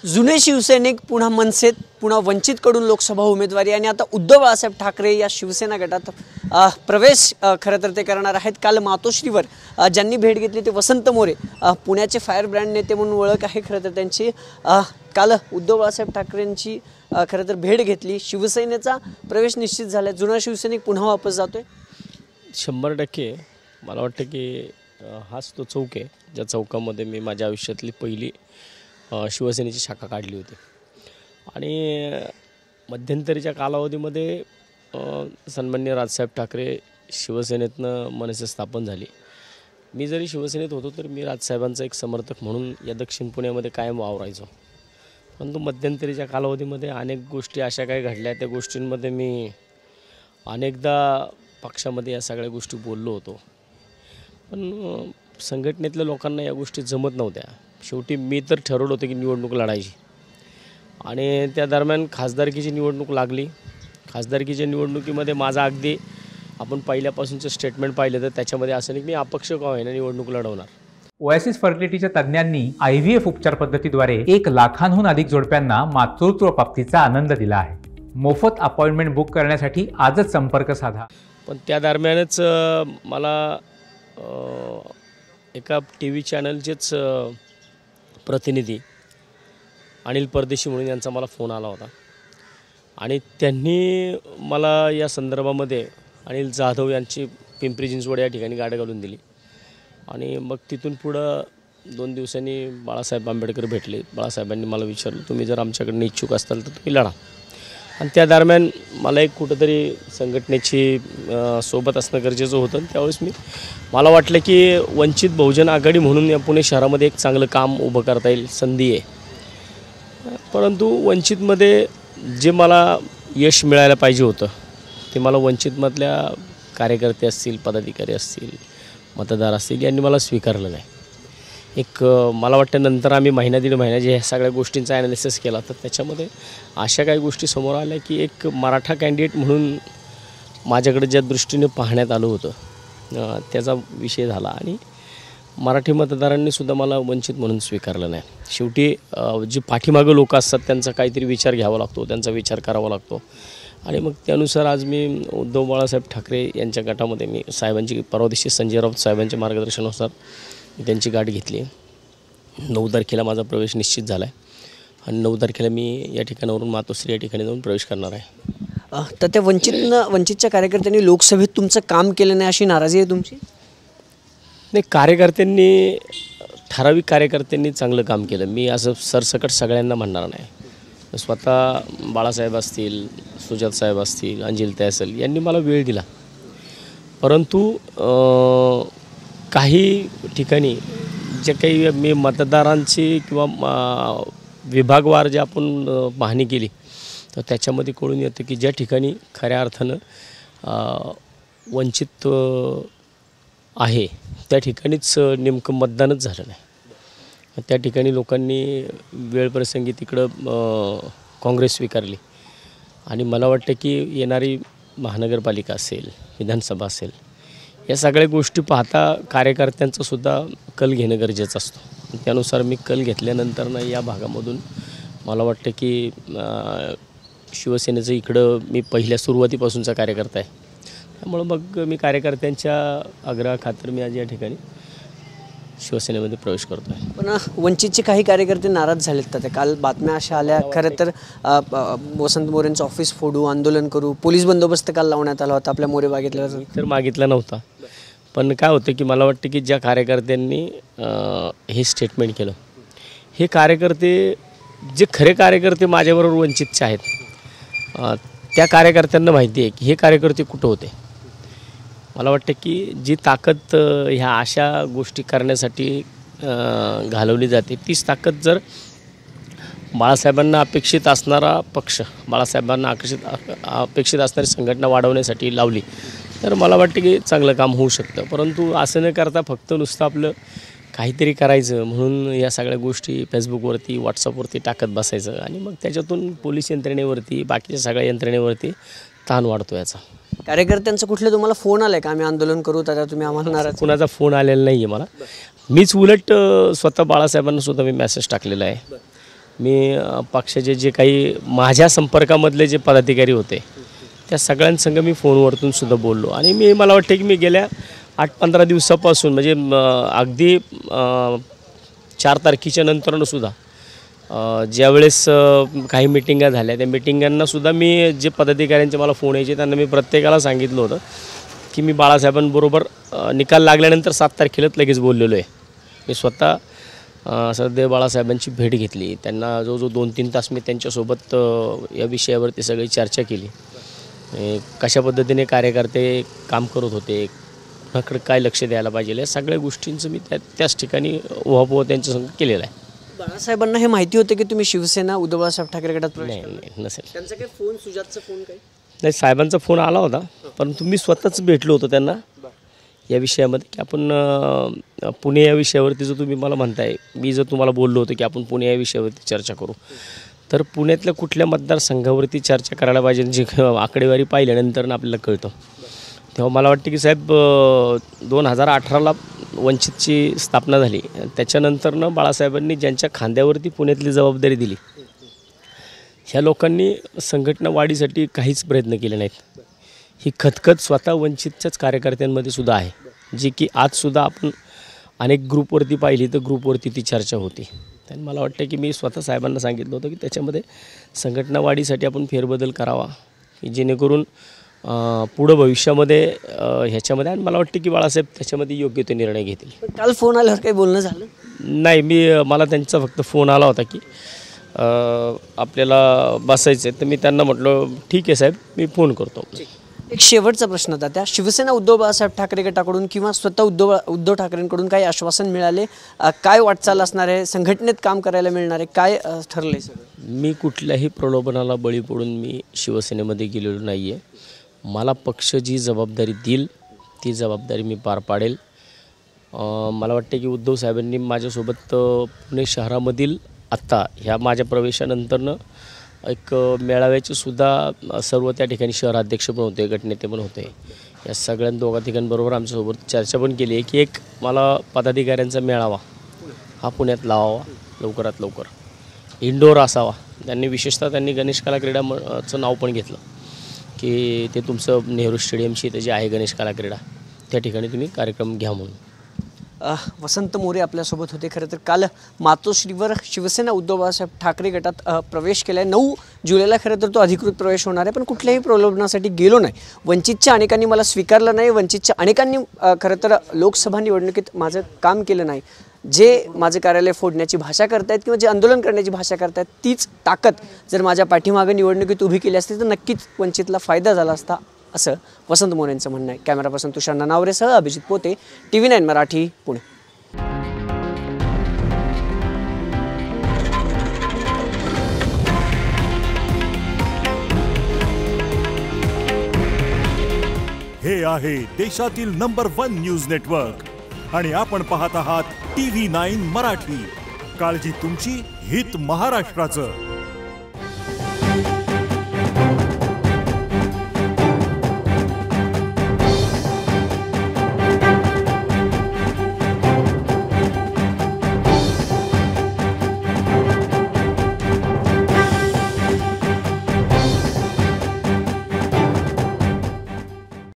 जुने शिवसैनिक पुन्हा मनसेत, पुन्हा वंचितकडून लोकसभा उमेदवारी आणि आता उद्धव बाळासाहेब ठाकरे या शिवसेना गटात प्रवेश खरं तर ते करणार आहेत। काल मातोश्रीवर ज्यांनी भेट घेतली ते वसंत मोरे, पुण्याचे फायर ब्रँड नेते म्हणून ओळख आहे खरं तर त्यांची। काल उद्धव बाळासाहेब ठाकरेंची खरं तर भेट घेतली, शिवसेनेचा प्रवेश निश्चित झाला। जुना शिवसैनिक पुन्हा वापस जातोय 100%। मला वाटतं की हाच तो चौक आहे ज्या चौकामध्ये मी माझ्या आयुष्यातली पहिली शिवसेनेची शाखा काढली होती। आणि मध्यंतरीच्या कालावधीमध्ये सन्माननीय राजसाहेब ठाकरे शिवसेनेतनं मनसे स्थापन झाली। मी जरी शिवसेनेत होतो तर मी राजसाहेबांचा एक समर्थक म्हणून या दक्षिण पुण्यामध्ये कायम वावरायचो। परंतु मध्यंतरीच्या कालावधीमध्ये अनेक गोष्टी अशा काही घडल्या, त्या गोष्टींमध्ये मी अनेकदा पक्षामध्ये या सगळ्या गोष्टी बोललो होतो, पण संघटनेतल्या लोकांना या गोष्टी जमत नव्हत्या। शेवटी मी तर ठरवलं होतं की निवडणूक लढायची आणि त्या दरम्यान खासदारकीची निवडणूक लागली। खासदारकीच्या निवडणुकीमध्ये माझा अगदी आपण पहिल्यापासूनचं स्टेटमेंट पाहिलं तर त्याच्यामध्ये असं नाही मी अपक्ष का होईना निवडणूक लढवणार। ओएसिस फर्टिलिटीच्या तज्ञांनी IVF उपचार पद्धतीद्वारे 1 लाखांहून अधिक जोडप्यांना मातृत्व प्राप्तीचा आनंद दिला आहे। मोफत अपॉइंटमेंट बुक करण्यासाठी आजच संपर्क साधा। पण त्या दरम्यानच मला एका TV चॅनलचेच प्रतिनिधी अनिल परदेशी म्हणून यांचा मला फोन आला होता आणि त्यांनी मला या संदर्भामध्ये अनिल जाधव यांची पिंपरी चिंचवड या ठिकाणी गाडी घालून दिली। आणि मग तिथून पुढं 2 दिवसांनी बाळासाहेब आंबेडकर भेटले। बाळासाहेबांनी मला विचारलं, तुम्ही जर आमच्याकडे इच्छुक असाल तर तुम्ही लढा। आणि त्या दरम्यान मला एक कुठंतरी संघटनेची सोबत असणं गरजेचं होतं। त्यावेळेस मला वाटलं की वंचित बहुजन आघाडी म्हणून या पुणे शहरामध्ये एक चांगलं काम उभं करता येईल, संधी आहे। परंतु वंचितमध्ये जे मला यश मिळायला पाहिजे होतं ते मला वंचितमधल्या कार्यकर्ते असतील, पदाधिकारी असतील, मतदार असतील यांनी मला स्वीकारलं नाही। एक मला वाटतं नंतर आम्ही महिना दीड महिना जे ह्या सगळ्या गोष्टींचा ॲनालिसिस केला तर त्याच्यामध्ये अशा काही गोष्टी समोर आल्या की एक मराठा कॅन्डिडेट म्हणून माझ्याकडे ज्या दृष्टीने पाहण्यात आलं होतं त्याचा विषय झाला आणि मराठी मतदारांनीसुद्धा मला वंचित म्हणून स्वीकारलं नाही। शेवटी जे पाठीमागं लोक असतात त्यांचा काहीतरी विचार घ्यावा लागतो, त्यांचा विचार करावा लागतो आणि मग त्यानुसार आज मी उद्धव बाळासाहेब ठाकरे यांच्या गटामध्ये मी साहेबांची परवा दिवशी संजय राऊत साहेबांच्या मार्गदर्शनानुसार मी त्यांची गाठ घेतली। 9 तारखेला माझा प्रवेश निश्चित झाला आहे आणि 9 तारखेला मी या ठिकाणावरून मातोश्री या ठिकाणी जाऊन प्रवेश करणार आहे। तर त्या वंचितच्या कार्यकर्त्यांनी लोकसभेत तुमचं काम केलं नाही अशी नाराजी आहे तुमची? नाही, कार्यकर्त्यांनी ठराविक कार्यकर्त्यांनी चांगलं काम केलं। मी असं सरसकट सगळ्यांना म्हणणार नाही। स्वतः बाळासाहेब असतील, सुजात साहेब असतील, अंजिलताई असेल यांनी मला वेळ दिला। परंतु काही ठिकाणी जे काही मी मतदारांची किंवा विभागवार जे आपण पाहणी केली तर त्याच्यामध्ये कळून येतं की ज्या ठिकाणी खऱ्या अर्थानं वंचित आहे त्या ठिकाणीच नेमकं मतदानच झालं नाही। त्या ठिकाणी लोकांनी वेळप्रसंगी तिकडं काँग्रेस स्वीकारली आणि मला वाटतं की येणारी महानगरपालिका असेल, विधानसभा असेल, या सगळ्या गोष्टी पाहता कार्यकर्त्यांचासुद्धा कल घेणं गरजेचं असतं। त्यानुसार मी कल घेतल्यानंतर या भागामधून मला वाटतं की शिवसेनेचं इकडं मी पहिल्या सुरुवातीपासूनचा कार्यकर्ता आहे, त्यामुळं मग मी कार्यकर्त्यांच्या आग्रहाखातर मी आज या ठिकाणी शिवसेनेमध्ये प्रवेश करतो आहे। पण वंचितचे काही कार्यकर्ते नाराज झालेत तर काल बातम्या अशा आल्या खरं तर वसंत मोरेंचं ऑफिस फोडू, आंदोलन करू, पोलीस बंदोबस्त काल लावण्यात आला होता आपल्या मोरे बागेतल्या। तर मागितला नव्हता, पण काय होतं की मला वाटतं की ज्या कार्यकर्त्यांनी हे स्टेटमेंट केलं हे कार्यकर्ते जे खरे कार्यकर्ते माझ्याबरोबर वंचितचे आहेत त्या कार्यकर्त्यांना माहिती आहे की हे कार्यकर्ते कुठं होते। मला वाटतं की जी ताकद ह्या अशा गोष्टी करण्यासाठी घालवली जाते तीच ताकद जर बाळासाहेबांना अपेक्षित असणारा पक्ष, बाळासाहेबांना अपेक्षित असणारी संघटना वाढवण्यासाठी लावली तर मला वाटतं की चांगलं काम होऊ शकतं। परंतु असं न करता फक्त नुसतं आपलं काहीतरी करायचं म्हणून या सगळ्या गोष्टी फेसबुकवरती, व्हॉट्सअपवरती टाकत बसायचं आणि मग त्याच्यातून पोलीस यंत्रणेवरती, बाकीच्या सगळ्या यंत्रणेवरती ताण वाढतो याचा। कार्यकर्त्यांचं कुठले तुम्हाला फोन आलाय का आम्ही आंदोलन करू तर तुम्ही आम्हाला नाराज? कुणाचा फोन आलेला नाही आहे मला। मीच उलट स्वतः बाळासाहेबांना सुद्धा मी मेसेज टाकलेला आहे मी पक्षाचे जे काही माझ्या संपर्कामधले जे पदाधिकारी होते त्या सगळ्यांसंग मी फोनवरतून सुद्धा बोललो आणि मला वाटतं की मी गेल्या 8-15 दिवसापासून म्हणजे अगदी 4 तारखेच्या नंतरनं सुद्धा ज्यावेळेस काही मिटिंगा झाल्या त्या मिटिंगांनासुद्धा मी जे पदाधिकाऱ्यांचे मला फोन यायचे त्यांना मी प्रत्येकाला सांगितलं होतं की मी बाळासाहेबांबरोबर निकाल लागल्यानंतर 7 तारखेलाच लगेच बोललेलो आहे. मी स्वतः सध्या बाळासाहेबांची भेट घेतली, त्यांना जो 2-3 तास मी त्यांच्यासोबत या विषयावरती सगळी चर्चा केली. कशा पद्धतीने कार्यकर्ते काम करत होते, कुणाकडे काय लक्ष द्यायला पाहिजे या सगळ्या गोष्टींचं मी त्याच ठिकाणी उहापोह त्यांच्यासंग केलेला आहे. बाळासाहेबांना हे माहिती होते की तुम्ही शिवसेना उद्धव बाळासाहेब ठाकरे गटात प्रवेश करणार? नाही नसेल. त्यांचा काही फोन, सुजातचा फोन काही नाही, साहेबांचा फोन आला होता परंतु मी स्वतःच भेटलो होतो त्यांना या विषयामध्ये की आपण पुणे या विषयावरती जर तुम्ही मला म्हणताय, मी जर तुम्हाला बोललो होतो की आपण पुणे या विषयावरती चर्चा करू तर पुण्यातल्या कुठल्या मतदारसंघावरती चर्चा करायला पाहिजे जी आकडेवारी पाहिल्यानंतर आपल्याला कळतं. तेव्हा मला वाटतं की साहेब 2018ला वंचितची स्थापना झाली, त्याच्यानंतरनं बाळासाहेबांनी ज्यांच्या खांद्यावरती पुण्यातली जबाबदारी दिली ह्या लोकांनी संघटना वाढीसाठी काहीच प्रयत्न केले नाहीत. ही खतखत स्वतः वंचितच्याच कार्यकर्त्यांमध्ये सुद्धा आहे, जी की आजसुद्धा आपण अनेक ग्रुपवरती पाहिली तर ग्रुपवरती ती चर्चा होती. आणि मला वाटतं की मी स्वतः साहेबांना सांगितलं होतं की त्याच्यामध्ये संघटना वाढीसाठी आपण फेरबदल करावा की जेणेकरून पुढं भविष्यामध्ये ह्याच्यामध्ये, आणि मला वाटतं की बाळासाहेब त्याच्यामध्ये योग्य ते निर्णय घेतील. काल फोन आल्यावर काही बोलणं झालं नाही? मला त्यांचा फक्त फोन आला होता की आपल्याला बसायचं आहे, तर मी त्यांना म्हटलं ठीक आहे साहेब, मी फोन करतो. एक शेवटचा प्रश्न होता, त्या शिवसेना उद्धव बाळासाहेब ठाकरे गटाकडून किंवा स्वतः उद्धव ठाकरेंकडून काही आश्वासन मिळाले? काय वाटचाल असणार आहे? संघटनेत काम करायला मिळणार आहे? काय ठरलं सगळं? मी कुठल्याही प्रलोभनाला बळी पडून मी शिवसेनेमध्ये गेलेलो नाही आहे. मला पक्ष जी जबाबदारी देईल ती जबाबदारी मी पार पाडेल. मला वाटते की उद्धव साहेबांनी माझ्यासोबत पुणे शहरामधील आत्ता ह्या माझ्या प्रवेशानंतरनं एक मेळाव्याचे सुद्धा सर्व त्या ठिकाणी शहराध्यक्ष पण होते, गटनेते पण होते. या सगळ्या दोघा ठिकाणबरोबर आमच्यासोबत चर्चा पण केली आहे की एक मला पदाधिकाऱ्यांचा मेळावा हा पुण्यात लावावा लवकरात लवकर, इंडोर असावा. त्यांनी विशेषतः गणेश कला क्रीडाचं नाव पण घेतलं की ते तुमचं नेहरू स्टेडियमशी ते जे आहे गणेश कला क्रीडा त्या ठिकाणी तुम्ही कार्यक्रम घ्या म्हणून. वसंत मोरे आपल्यासोबत होते. खरं तर काल मातोश्रीवर शिवसेना उद्धव बाळासाहेब ठाकरे गटात प्रवेश केला आहे. 9 जुलैला खरं तर तो अधिकृत प्रवेश होणार आहे, पण कुठल्याही प्रलोभनासाठी गेलो नाही. वंचितच्या अनेकांनी मला स्वीकारलं नाही, वंचितच्या अनेकांनी खरं तर लोकसभा निवडणुकीत माझं काम केलं नाही. जे माझं कार्यालय फोडण्याची भाषा करतायत किंवा जे आंदोलन करण्याची भाषा करतायत तीच ताकद जर माझ्या पाठीमागे निवडणुकीत उभी केली असती तर नक्कीच वंचितला फायदा झाला असता, असं वसंत मोरेंचं म्हणणं आहे. कॅमेरापासून तुषार नानावरेसह अभिजित पोते, TV9 मराठी, पुणे. हे आहे देशातील नंबर 1 न्यूज नेटवर्क आणि आपण पाहत आहात TV9 मराठी. काळजी तुमची, हित महाराष्ट्राचं.